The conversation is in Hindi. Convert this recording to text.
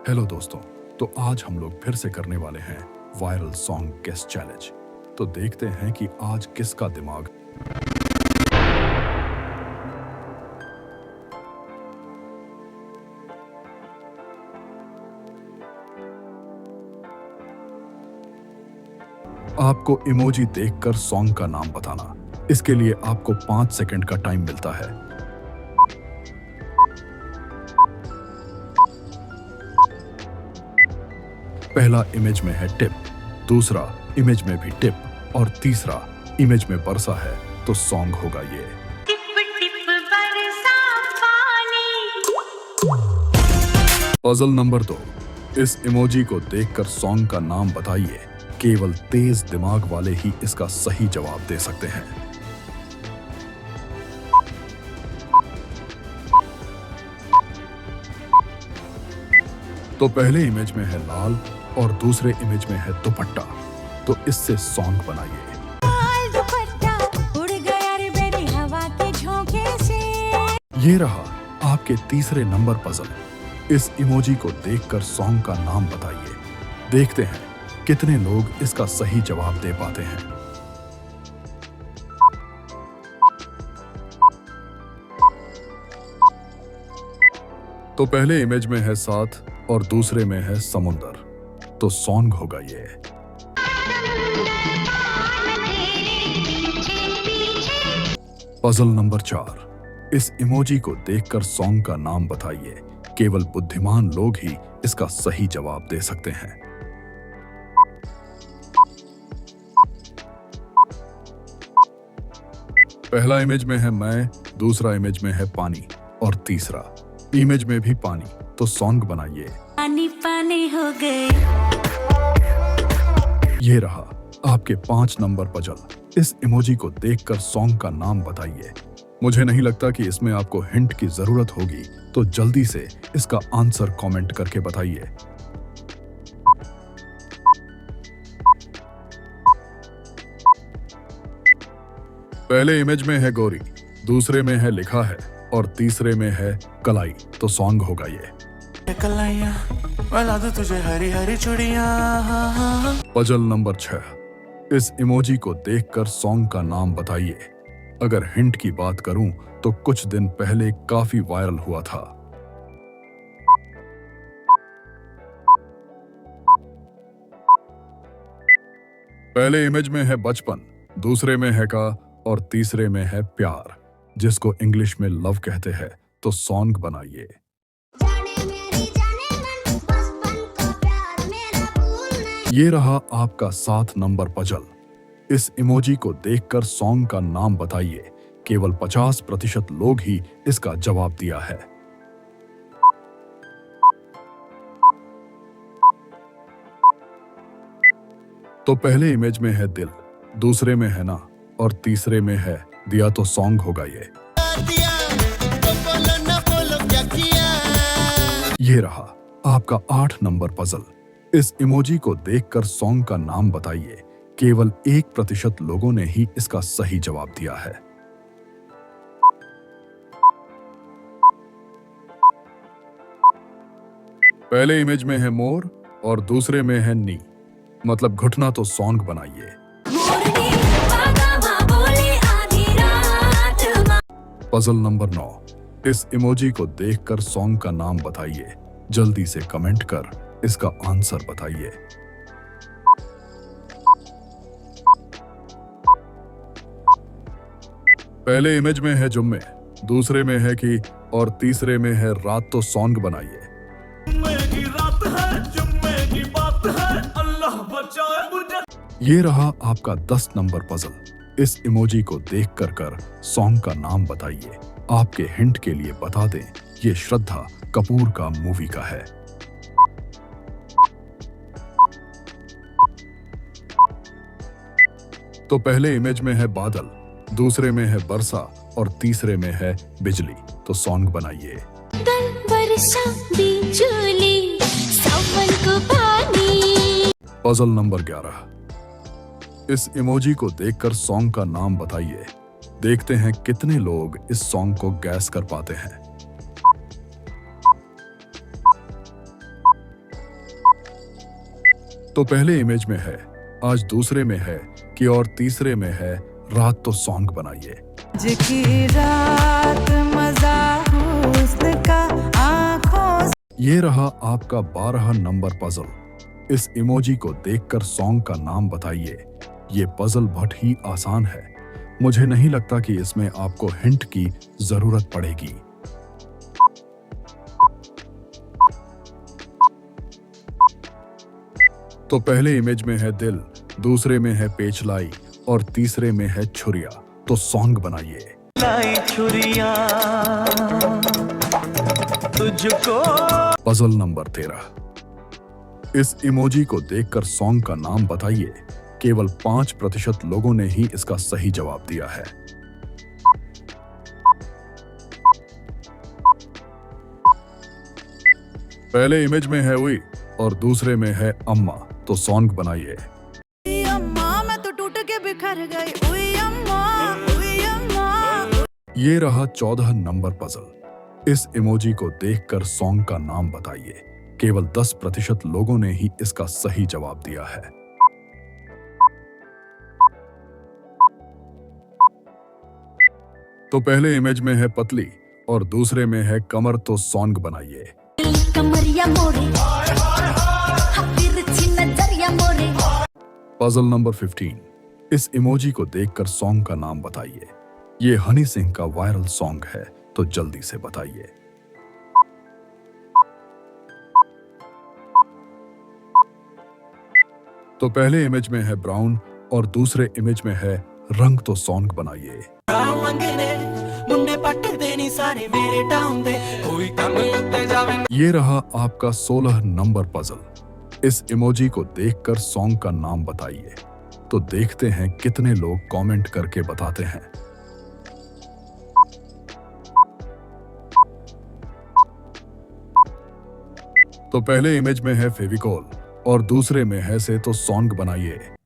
हेलो दोस्तों, तो आज हम लोग फिर से करने वाले हैं वायरल सॉन्ग गेस चैलेंज। तो देखते हैं कि आज किसका दिमाग। आपको इमोजी देखकर सॉन्ग का नाम बताना। इसके लिए आपको 5 सेकंड का टाइम मिलता है। पहला इमेज में है टिप, दूसरा इमेज में भी टिप और तीसरा इमेज में बरसा है, तो सॉन्ग होगा ये। टिप टिप बरसा पानी। पजल नंबर 2, इस इमोजी को देखकर सॉन्ग का नाम बताइए। केवल तेज दिमाग वाले ही इसका सही जवाब दे सकते हैं। तो पहले इमेज में है लाल और दूसरे इमेज में है दुपट्टा, तो इससे सॉन्ग बनाइए। लाल दुपट्टा उड़ गया रे मेरी हवा के झोंके से। ये रहा आपके तीसरे नंबर पजल। इस इमोजी को देखकर सॉन्ग का नाम बताइए। देखते हैं कितने लोग इसका सही जवाब दे पाते हैं। तो पहले इमेज में है 7 और दूसरे में है समुंदर, तो सॉन्ग होगा ये। पजल नंबर 4, इस इमोजी को देखकर सॉन्ग का नाम बताइए। केवल बुद्धिमान लोग ही इसका सही जवाब दे सकते हैं। पहला इमेज में है मैं, दूसरा इमेज में है पानी और तीसरा इमेज में भी पानी, तो सॉन्ग बनाइए। पानी पानी हो गए। ये रहा आपके 5 नंबर पजल। इस इमोजी को देखकर सॉन्ग का नाम बताइए। मुझे नहीं लगता कि इसमें आपको हिंट की जरूरत होगी, तो जल्दी से इसका आंसर कमेंट करके बताइए। पहले इमेज में है गोरी, दूसरे में है लिखा है और तीसरे में है कलाई, तो सॉन्ग होगा ये। कलाइयाँ वाला दो तुझे हरी हरी चूड़ियाँ। पजल नंबर 6, इस इमोजी को देखकर सॉन्ग का नाम बताइए। अगर हिंट की बात करूं तो कुछ दिन पहले काफी वायरल हुआ था। पहले इमेज में है बचपन, दूसरे में है का और तीसरे में है प्यार, जिसको इंग्लिश में लव कहते हैं, तो सॉन्ग बनाइए। ये रहा आपका 7 नंबर पजल। इस इमोजी को देखकर सॉन्ग का नाम बताइए। केवल 50% लोग ही इसका जवाब दिया है। तो पहले इमेज में है दिल, दूसरे में है ना और तीसरे में है दिया, तो सॉन्ग होगा ये। ये रहा आपका 8 नंबर पजल। इस इमोजी को देखकर सॉन्ग का नाम बताइए। केवल 1% लोगों ने ही इसका सही जवाब दिया है। पहले इमेज में है मोर और दूसरे में है नी, मतलब घुटना, तो सॉन्ग बनाइए। पजल नंबर 9, इस इमोजी को देखकर सॉन्ग का नाम बताइए। जल्दी से कमेंट कर इसका आंसर बताइए। पहले इमेज में है जुम्मे, दूसरे में है कि और तीसरे में है रात, तो सॉन्ग बनाइए। जुम्मे की रात है, जुम्मे की बात है, अल्लाह बचाए मुझे। ये रहा आपका 10 नंबर पजल। इस इमोजी को देखकर कर सॉन्ग का नाम बताइए। आपके हिंट के लिए बता दें, ये श्रद्धा कपूर का मूवी का है। तो पहले इमेज में है बादल, दूसरे में है बरसा और तीसरे में है बिजली, तो सॉन्ग बनाइए। बरसा बिजली सावन को पानी। पजल नंबर 11, इस इमोजी को देखकर सॉन्ग का नाम बताइए। देखते हैं कितने लोग इस सॉन्ग को गैस कर पाते हैं। तो पहले इमेज में है आज, दूसरे में है कि और तीसरे में है रात। तो सॉन्ग बनाइए। जिकी रात मजा हुस्न का आंखों ये रहा आपका 12 नंबर पजल। इस इमोजी को देखकर सॉन्ग का नाम बताइए। ये पजल बहुत ही आसान है। मुझे नहीं लगता कि इसमें आपको हिंट की जरूरत पड़ेगी। तो पहले इमेज में है दिल, दूसरे में है पेचलाई और तीसरे में है छुरिया। तो सॉन्ग बनाइए। लाई छुरिया तुझको। Puzzle number 13। इस इमोजी को देखकर सॉन्ग का नाम बताइए। केवल 5% लोगों ने ही इसका सही जवाब दिया है। पहले इमेज में है उई और दूसरे में है अम्मा। तो सॉन्ग बनाइए। अम्मा मैं तो टूट के बिखर गई, उई अम्मा, उई अम्मा। ये रहा 14 नंबर पजल। इस इमोजी को देखकर सॉन्ग का नाम बताइए। केवल 10% लोगों ने ही इसका सही जवाब दिया है। तो पहले इमेज में है पतली और दूसरे में है कमर। तो सॉन्ग बनाइए। कमरिया मोरे, तिरछी नजरिया मोरे। Puzzle number 15। इस इमोजी को देखकर सॉन्ग का नाम बताइए। ये हनी सिंह का वायरल सॉन्ग है, तो जल्दी से बताइए। तो पहले इमेज में है ब्राउन और दूसरे इमेज में है रंग। तो सॉन्ग बनाइए। ये रहा आपका 16 नंबर पजल। इस इमोजी को देखकर सॉन्ग का नाम बताइए। तो देखते हैं कितने लोग कमेंट करके बताते हैं। तो पहले इमेज में है फेविकोल और दूसरे में है से। तो सॉन्ग बनाइए।